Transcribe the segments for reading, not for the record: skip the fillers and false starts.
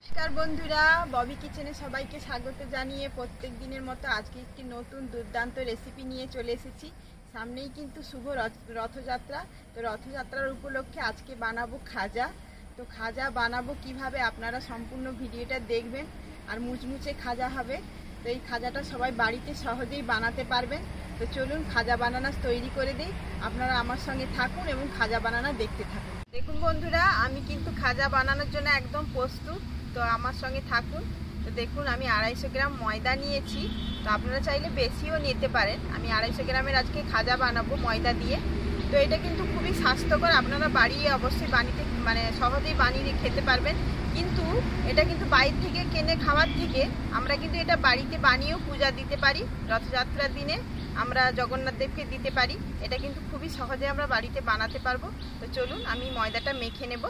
নমস্কার বন্ধুরা, ববি কিচেনে সবাইকে স্বাগত জানিয়ে প্রত্যেক দিনের মতো আজকে একটি নতুন দুর্দান্ত রেসিপি নিয়ে চলে এসেছি। সামনেই কিন্তু শুভ রথযাত্রা। তো রথযাত্রার উপলক্ষে আজকে বানাবো খাজা। তো খাজা বানাবো কিভাবে আপনারা সম্পূর্ণ ভিডিওটা দেখবেন। আর মুচমুচে খাজা হবে। তো এই খাজাটা সবাই বাড়িতে সহজেই বানাতে পারবেন। তো চলুন খাজা বানানো তৈরি করে দিই। আপনারা আমার সঙ্গে থাকুন এবং খাজা বানানো দেখতে থাকুন। দেখুন বন্ধুরা, আমি কিন্তু খাজা বানানোর জন্য একদম প্রস্তুত। তো আমার সঙ্গে থাকুন। তো দেখুন, আমি 250 গ্রাম ময়দা নিয়েছি। তো আপনারা চাইলে বেশিও নিতে পারেন। আমি 250 গ্রামের আজকে খাজা বানাবো ময়দা দিয়ে। তো এটা কিন্তু খুবই স্বাস্থ্যকর, আপনারা বাড়িয়ে অবশ্যই সহজেই বানিয়ে খেতে পারবেন। কিন্তু এটা কিন্তু বাইরে থেকে কিনে খাওয়ার থেকে আমরা কিন্তু এটা বাড়িতে বানিয়েও পূজা দিতে পারি। রথযাত্রার দিনে আমরা জগন্নাথ দেবকে দিতে পারি। এটা কিন্তু খুবই সহজে আমরা বাড়িতে বানাতে পারবো। তো চলুন আমি ময়দাটা মেখে নেব।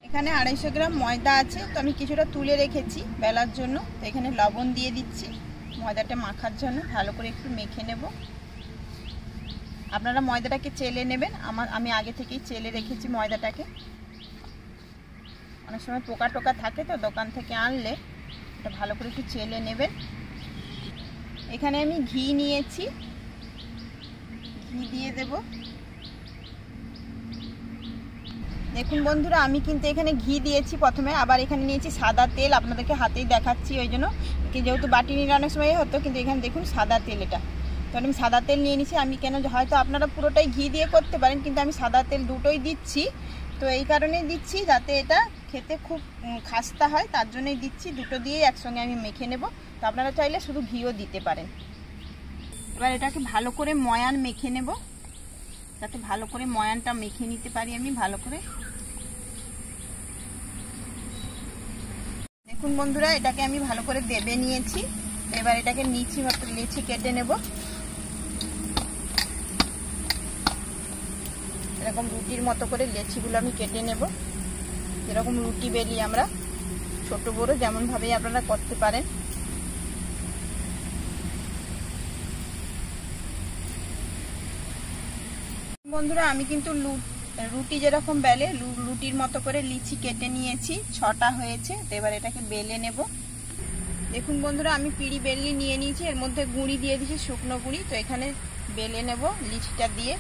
এখানে 250 গ্রাম ময়দা আছে। তো আমি কিছুটা তুলে রেখেছি বেলার জন্য। তো এখানে লবণ দিয়ে দিচ্ছি ময়দাটা মাখার জন্য। ভালো করে একটু মেখে নেব। আপনারা ময়দাটাকে চেলে নেবেন। আমি আগে থেকেই চেলে রেখেছি ময়দাটাকে। অনেক সময় পোকা টোকা থাকে, তো দোকান থেকে আনলে এটা ভালো করে একটু চেলে নেবেন। এখানে আমি ঘি নিয়েছি, ঘি দিয়ে দেব। দেখুন বন্ধুরা, আমি কিন্তু এখানে ঘি দিয়েছি প্রথমে, আবার এখানে নিয়েছি সাদা তেল। আপনাদেরকে হাতেই দেখাচ্ছি, ওই জন্য যেহেতু বাটি নিলে অনেক সময় হতো, কিন্তু এখানে দেখুন সাদা তেল। এটা তো আমি সাদা তেল নিয়ে নিয়েছি। আমি কেন, হয়তো আপনারা পুরোটাই ঘি দিয়ে করতে পারেন, কিন্তু আমি সাদা তেল দুটোই দিচ্ছি। তো এই কারণেই দিচ্ছি যাতে এটা খেতে খুব খাস্তা হয়, তার জন্যই দিচ্ছি। দুটো দিয়েই একসঙ্গে আমি মেখে নেব। তো আপনারা চাইলে শুধু ঘিও দিতে পারেন। এবার এটাকে ভালো করে ময়ান মেখে নেব, যাতে ভালো করে ময়ানটা মেখে নিতে পারি আমি ভালো করে। দেখুন বন্ধুরা, এটাকে আমি ভালো করে দেবে নিয়েছি। এবার এটাকে লিচি কেটে নেব। এরকম রুটির মতো করে লেচিগুলো আমি কেটে নেব। যেরকম রুটি বেলি আমরা, ছোট বড় যেমন ভাবে আপনারা করতে পারেন। বন্ধুরা, আমি কিন্তু রুটি যেরকম বেলে রুটির মতো করে লিচি কেটে নিয়েছি। 6টা হয়েছে। তো এবার এটাকে বেলে নেব। দেখুন বন্ধুরা, আমি পিড়ি বেলনি নিয়ে নিয়েছি। এর মধ্যে গুঁড়ি দিয়ে দিয়েছি, শুকনো গুঁড়ি। তো এখানে বেলে নেব লিচিটা দিয়ে।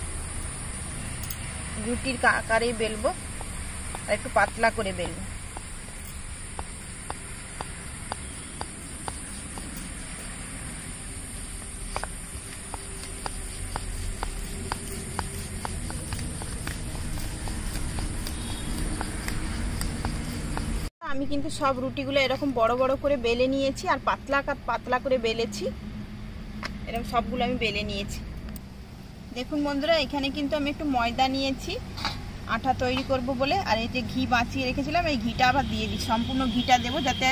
রুটির আকারেই বেলবো, আর একটু পাতলা করে বেলবো। আমি কিন্তু সব রুটিগুলো এরকম বড় বড় করে বেলে নিয়েছি, আর পাতলা করে বেলেছি। এরকম সবগুলো আমি বেলে নিয়েছি। দেখুন বন্ধুরা, এখানে কিন্তু আমি একটু ময়দা নিয়েছি আটা তৈরি করব বলে। আর এই যে ঘি বাঁচিয়ে রেখেছিলাম, এই ঘিটা আবার দিয়ে দিই। সম্পূর্ণ ঘিটা দেবো যাতে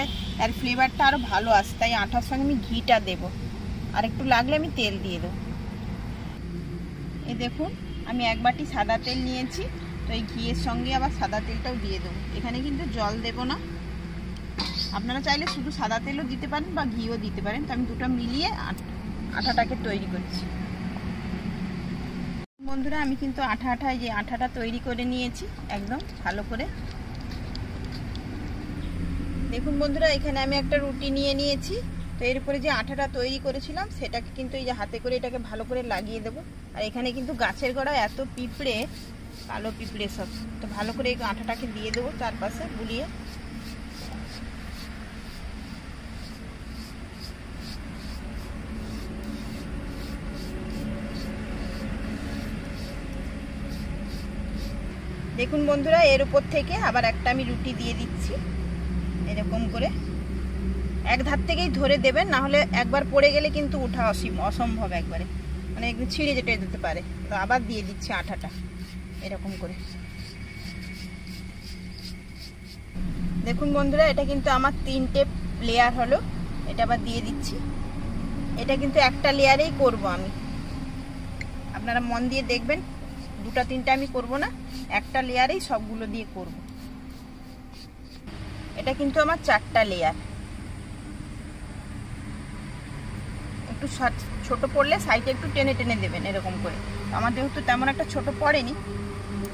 এর ফ্লেভারটা আরও ভালো আসে, তাই আটার সঙ্গে আমি ঘিটা দেব। আর একটু লাগলে আমি তেল দিয়ে দেবো। এই দেখুন, আমি 1 বাটি সাদা তেল নিয়েছি। তো এই ঘিয়ের সঙ্গে আবার সাদা তেলটাও দিয়ে দেবো। এখানে কিন্তু জল দেব না। আপনারা চাইলে শুধু সাদা তেলও দিতে পারেন বা ঘিও দিতে পারেন। তো আমি দুটো মিলিয়ে আটাটাকে তৈরি করছি। বন্ধুরা, আমি কিন্তু যে আটাটা তৈরি করে নিয়েছি একদম ভালো করে। দেখুন বন্ধুরা, এখানে আমি একটা রুটি নিয়ে নিয়েছি। তো এর উপরে যে আটাটা তৈরি করেছিলাম সেটাকে কিন্তু এই যে হাতে করে এটাকে ভালো করে লাগিয়ে দেবো। আর এখানে কিন্তু গাছের গোড়ায় এত পিঁপড়ে, কালো পিঁপড়ে সব। তো ভালো করে এই আটাটাকে দিয়ে দেবো চারপাশে বুলিয়ে। দেখুন বন্ধুরা, এর উপর থেকে আবার একটা আমি রুটি দিয়ে দিচ্ছি এরকম করে। এক ধার থেকেই ধরে দেবেন, না হলে একবার পড়ে গেলে কিন্তু ওঠা অসম্ভব, একবারে একদম ছিঁড়ে যেতে পারে। তো আবার দিয়ে দিচ্ছি আটাটা এরকম করে। দেখুন বন্ধুরা, এটা কিন্তু আমার 3টে লেয়ার হলো। এটা আবার দিয়ে দিচ্ছি। এটা কিন্তু একটা লেয়ারেই করব আমি, আপনারা মন দিয়ে দেখবেন। 2টা 3টা আমি করব না, একটা লেয়ারেই সবগুলো দিয়ে করব। এটা কিন্তু আমার 4টা লেয়ার। একটু ছোট পড়লে সাইডে একটু টেনে টেনে দেবেন এরকম করে। আমার যেহেতু তেমন একটা ছোট পড়েনি,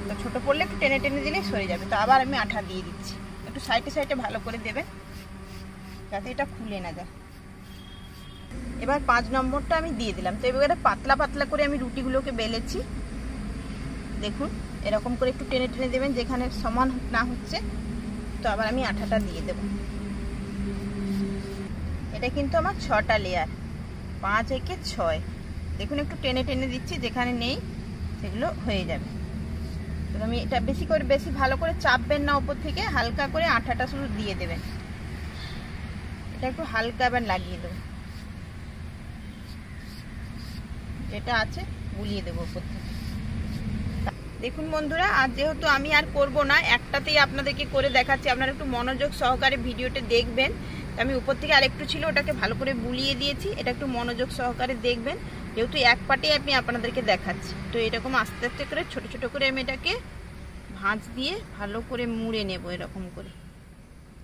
তো ছোট পড়লে একটু টেনে টেনে দিলেই সরে যাবে। তো আবার আমি আটা দিয়ে দিচ্ছি। একটু সাইডে সাইডে ভালো করে দেবেন যাতে এটা খুলে না যায়। এবার 5 নম্বরটা আমি দিয়ে দিলাম। তো এবারে পাতলা পাতলা করে আমি রুটিগুলোকে বেলেছি। দেখুন এরকম করে একটু টেনে টেনে দেবেন যেখানে সমান না হচ্ছে। তো আবার আমি আঠাটা দিয়ে দেব। এটা কিন্তু আমার 6টা লেয়ার, 5 একে 6। দেখুন একটু টেনে টেনে দিচ্ছি, যেখানে নেই সেগুলো হয়ে যাবে। তো আমি এটা বেশি ভালো করে চাপবেন না, উপর থেকে হালকা করে আঠাটা শুধু দিয়ে দেবেন। এটা একটু হালকা আবার লাগিয়ে দেবো, যেটা আছে বুলিয়ে দেবো উপর থেকে। দেখুন বন্ধুরা, আর যেহেতু আমি আর করব না, একটাতেই আপনাদেরকে করে দেখাচ্ছি, আপনারা একটু মনোযোগ সহকারে ভিডিওটা দেখবেন। আমি উপর থেকে আরেকটু ছিল ওটাকে ভালো করে বুলিয়ে দিয়েছি, এটা একটু মনোযোগ সহকারে দেখবেন, যেহেতু এক পাটেই আমি আপনাদেরকে দেখাচ্ছি। তো এরকম আস্তে আস্তে করে ছোট ছোট করে আমি এটাকে ভাঁজ দিয়ে ভালো করে মুড়ে নেব। এরকম করে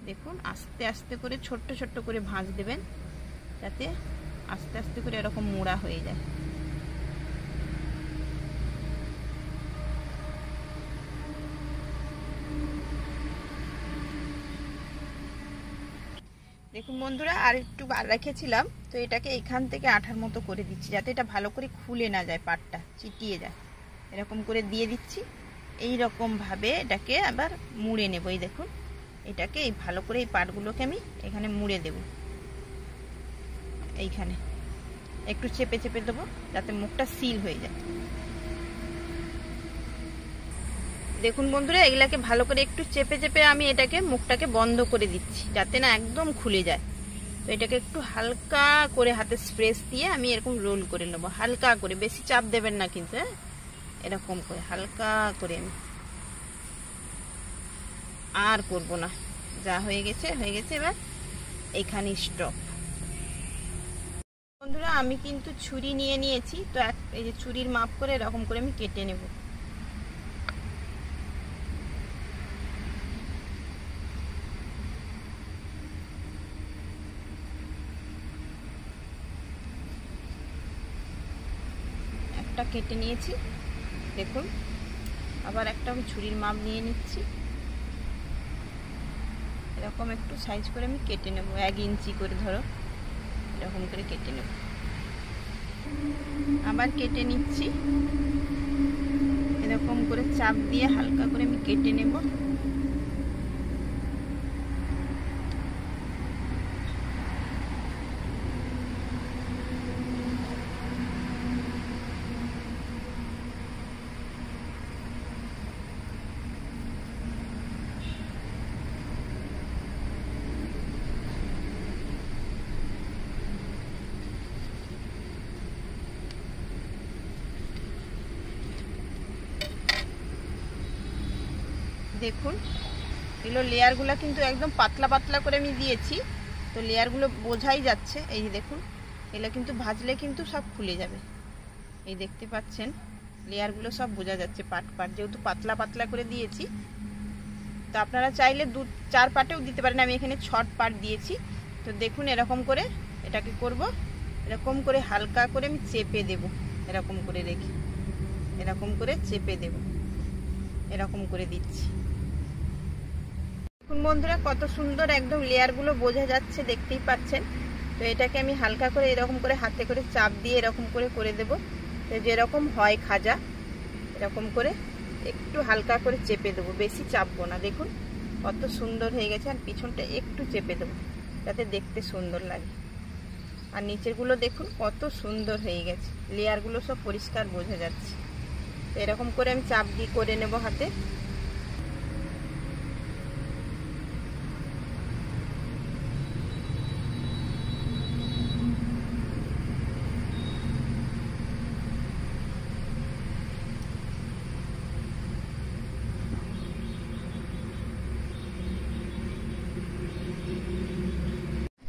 দেখুন আস্তে আস্তে করে ছোট্ট ছোট্ট করে ভাঁজ দেবেন, যাতে আস্তে আস্তে করে এরকম মোড়া হয়ে যায়। দেখুন বন্ধুরা, আর একটু রেখেছিলাম, তো এটাকে এখান থেকে আঠার মতো করে দিচ্ছি, যাতে এটা ভালো করে খুলে না যায়, পাটটা চিটিয়ে যায়। এরকম করে দিয়ে দিচ্ছি। এই রকম ভাবে এটাকে আবার মুড়ে নেব। এই দেখুন এটাকে এই ভালো করে এই পাটগুলোকে আমি এখানে মুড়ে দেব। এইখানে একটু চেপে চেপে দেবো, যাতে মুখটা সিল হয়ে যায়। দেখুন বন্ধুরা, এগুলাকে ভালো করে একটু চেপে চেপে আমি এটাকে মুখটাকে বন্ধ করে দিচ্ছি, যাতে না একদম খুলে যায়। তো এটাকে একটু হালকা করে হাতে স্প্রেস দিয়ে আমি এরকম রোল করে নেবো, হালকা করে, বেশি চাপ দেবেন না কিন্তু, এরকম করে হালকা করে। আমি আর করব না, যা হয়ে গেছে হয়ে গেছে, এবার এইখানে স্টপ। বন্ধুরা, আমি কিন্তু ছুরি নিয়ে নিয়েছি, তো এই যে ছুরির মাপ করে এরকম করে আমি কেটে নেব। একটা কেটে নিয়েছি, দেখুন আবার একটা আমি ছুরির মাপ নিয়ে নিচ্ছি। এরকম একটু সাইজ করে আমি কেটে নেব, 1 ইঞ্চি করে ধরো, এরকম করে কেটে নেব। আবার কেটে নিচ্ছি, এরকম করে চাপ দিয়ে হালকা করে আমি কেটে নেব। দেখুন এগুলো লেয়ারগুলো কিন্তু একদম পাতলা পাতলা করে আমি দিয়েছি, তো লেয়ারগুলো বোঝাই যাচ্ছে। এই দেখুন এগুলো কিন্তু ভাজলে কিন্তু সব খুলে যাবে। এই দেখতে পাচ্ছেন লেয়ারগুলো সব বোঝা যাচ্ছে পাট পাট, যেহেতু পাতলা পাতলা করে দিয়েছি। তো আপনারা চাইলে 2-4 পাটেও দিতে পারেন, আমি এখানে 6 পাট দিয়েছি। তো দেখুন এরকম করে এটাকে করব, এরকম করে হালকা করে আমি চেপে দেব, এরকম করে রেখে এরকম করে চেপে দেব, এরকম করে দিচ্ছি। দেখুন বন্ধুরা, কত সুন্দর একদম লেয়ারগুলো বোঝা যাচ্ছে, দেখতেই পাচ্ছেন। তো এটাকে আমি হালকা করে এরকম করে হাতে করে চাপ দিয়ে এরকম করে করে দেব, তো যেরকম হয় খাজা, এরকম করে একটু হালকা করে চেপে দেবো, বেশি চাপবো না। দেখুন কত সুন্দর হয়ে গেছে। আর পিছনটা একটু চেপে দেবো, যাতে দেখতে সুন্দর লাগে। আর নিচেরগুলো দেখুন কত সুন্দর হয়ে গেছে, লেয়ারগুলো সব পরিষ্কার বোঝা যাচ্ছে। তো এরকম করে আমি চাপ দিয়ে করে নেব হাতে।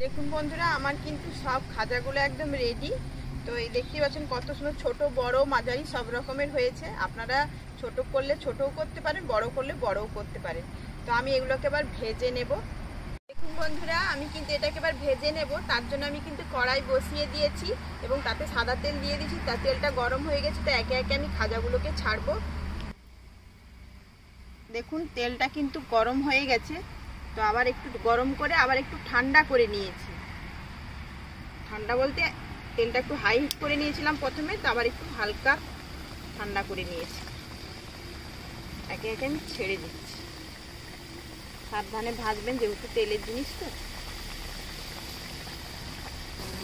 দেখুন বন্ধুরা, আমার কিন্তু সব খাজাগুলো একদম রেডি। তো এই দেখতে পাচ্ছেন কত সুন্দর, ছোট বড় মাঝারি সব রকমের হয়েছে। আপনারা ছোট করলে ছোটও করতে পারেন, বড় করলে বড়ও করতে পারেন। তো আমি এগুলোকে এবার ভেজে নেব। দেখুন বন্ধুরা, আমি কিন্তু এটাকে এবার ভেজে নেব। তার জন্য আমি কিন্তু কড়াই বসিয়ে দিয়েছি এবং তাতে সাদা তেল দিয়ে দিয়েছি। তার তেলটা গরম হয়ে গেছে, তো একে একে আমি খাজাগুলোকে ছাড়বো। দেখুন তেলটা কিন্তু গরম হয়ে গেছে, তো আবার একটু গরম করে আবার একটু ঠান্ডা করে নিয়েছি। ঠান্ডা বলতে তেলটা একটু হাই হিট করে নিয়েছিলাম প্রথমে, তো আবার একটু হালকা ঠান্ডা করে নিয়েছি। একে একে আমি ছেড়ে দিচ্ছি, সাবধানে ভাজবেন যেহেতু তেলের জিনিস। তো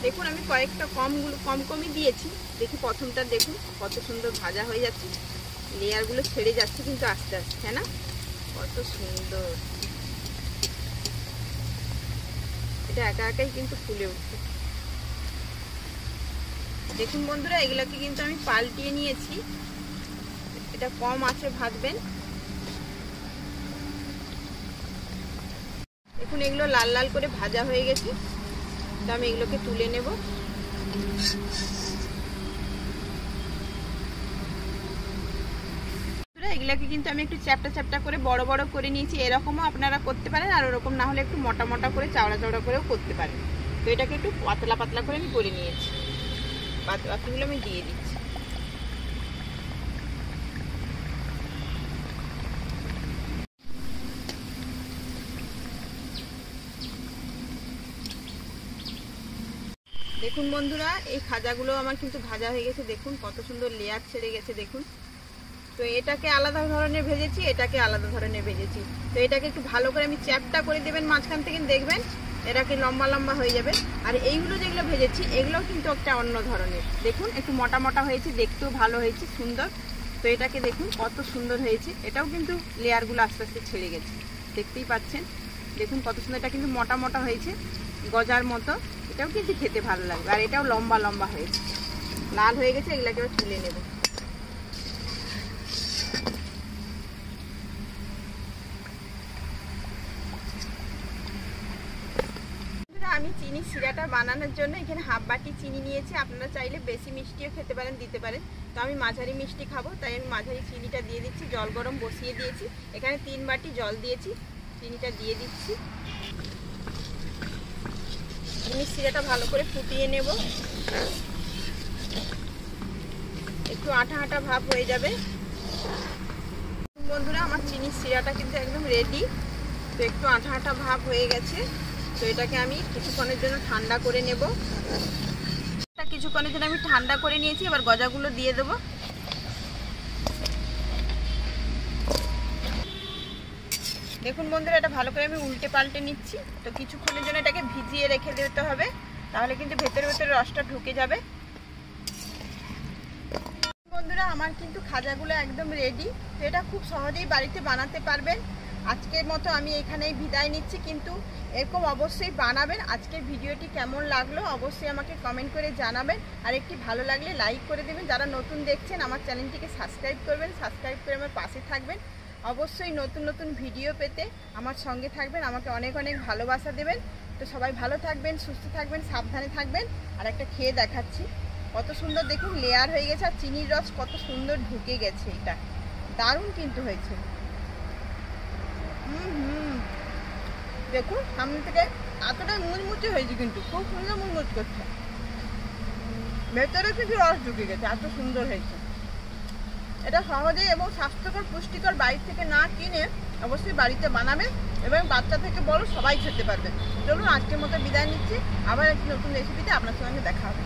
দেখুন আমি কয়েকটা কমই দিয়েছি। দেখি প্রথমটা দেখুন কত সুন্দর ভাজা হয়ে যাচ্ছে, লেয়ারগুলো ছেড়ে যাচ্ছে কিন্তু আস্তে আস্তে, হ্যাঁ না? কত সুন্দর, এটা একা একাই কিন্তু ফুলে উঠছে। দেখুন বন্ধুরা, এগুলোকে কিন্তু আমি পাল্টিয়ে নিয়েছি। এটা কম আঁচে ভাজবেন। দেখুন এগুলো লাল লাল করে ভাজা হয়ে গেছে, তো আমি এগুলোকে তুলে নেব। এগুলোকে কিন্তু আমি একটু চ্যাপটা চ্যাপটা করে বড় বড় করে নিয়েছি। এরকমও আপনারা করতে পারেন, আর ওরকম না হলে একটু মোটা মোটা করে চাওড়া চাওড়া করেও করতে পারেন। তো এটাকে একটু পাতলা পাতলা করে আমি করে নিয়েছি। বাকিগুলো আমি দিয়ে দিচ্ছি। দেখুন বন্ধুরা, এই খাজাগুলো আমার কিন্তু ভাজা হয়ে গেছে। দেখুন কত সুন্দর লেয়ার ছেড়ে গেছে দেখুন। তো এটাকে আলাদা ধরনের ভেজেছি, এটাকে আলাদা ধরনের ভেজেছি। তো এটাকে একটু ভালো করে আমি চ্যাপটা করে দেবেন মাঝখান থেকে, দেখবেন এটাকে লম্বা লম্বা হয়ে যাবে। আর এইগুলো যেগুলো ভেজেছি এগুলোও কিন্তু একটা অন্য ধরনের। দেখুন একটু মোটা মোটা হয়েছে, দেখতেও ভালো হয়েছে, সুন্দর। তো এটাকে দেখুন কত সুন্দর হয়েছে। এটাও কিন্তু লেয়ারগুলো আস্তে আস্তে ছেড়ে গেছে, দেখতেই পাচ্ছেন। দেখুন কত সুন্দর, এটা কিন্তু মোটা মোটা হয়েছে গজার মতো। এটাও কিন্তু খেতে ভালো লাগবে। আর এটাও লম্বা লম্বা হয়েছে, লাল হয়ে গেছে। এগুলোকে এবার তুলে নেব। আমি চিনি শিরাটা বানানোর জন্য এখানে হাফ বাটি চিনি নিয়েছি। আপনারা চাইলে বেশি মিষ্টিও খেতে পারেন, দিতে পারেন। তো আমি মাঝারি মিষ্টি খাবো, তাই আমি মাঝারি চিনিটা দিয়ে দিচ্ছি। জল গরম বসিয়ে দিয়েছি, এখানে 3 বাটি জল দিয়েছি। চিনিটা দিয়ে দিচ্ছি। চিনি শিরাটা ভালো করে ফুটিয়ে নেব। একটু আঠা আঠা ভাব হয়ে যাবে। বন্ধুরা আমার চিনি শিরাটা কিন্তু একদম রেডি। তো একটু আঠা আঠা ভাব হয়ে গেছে। তো এটাকে আমি কিছুক্ষণের জন্য ঠান্ডা করে নেব। কিছুক্ষণের জন্য আমি ঠান্ডা করে নিয়েছি। এবার গজাগুলো দিয়ে দেবো। দেখুন বন্ধুরা, এটা ভালো করে আমি উল্টে পাল্টে নিচ্ছি। তো কিছুক্ষণের জন্য এটাকে ভিজিয়ে রেখে দিতে হবে, তাহলে কিন্তু ভেতরে ভেতরে রসটা ঢুকে যাবে। বন্ধুরা আমার কিন্তু খাজাগুলো একদম রেডি। তো এটা খুব সহজেই বাড়িতে বানাতে পারবেন। আজকের মতো আমি এখানেই বিদায় নিচ্ছি, কিন্তু এরকম অবশ্যই বানাবেন। আজকের ভিডিওটি কেমন লাগলো অবশ্যই আমাকে কমেন্ট করে জানাবেন। আর একটি ভালো লাগলে লাইক করে দেবেন। যারা নতুন দেখছেন আমার চ্যানেলটিকে সাবস্ক্রাইব করবেন, সাবস্ক্রাইব করে আমার পাশে থাকবেন। অবশ্যই নতুন নতুন ভিডিও পেতে আমার সঙ্গে থাকবেন, আমাকে অনেক অনেক ভালোবাসা দেবেন। তো সবাই ভালো থাকবেন, সুস্থ থাকবেন, সাবধানে থাকবেন। আর একটা খেয়ে দেখাচ্ছি, কত সুন্দর দেখুন লেয়ার হয়ে গেছে, আর চিনির রস কত সুন্দর ঢুকে গেছে। এটা দারুণ কিন্তু হয়েছে। দেখুন সামনে থেকে এতটাই মুচমুচে হয়েছে, কিন্তু খুব সুন্দর মুচমুচ করছে। ভেতরে কিছু রস ঢুকে গেছে, এত সুন্দর হয়েছে। এটা সহজে এবং স্বাস্থ্যকর পুষ্টিকর বাইরে থেকে না কিনে অবশ্যই বাড়িতে বানাবেন, এবং বাচ্চা থেকে বড় সবাই খেতে পারবে। চলুন আজকের মতো বিদায় নিচ্ছি। আবার একটি নতুন রেসিপিতে আপনার সঙ্গে দেখা হবে।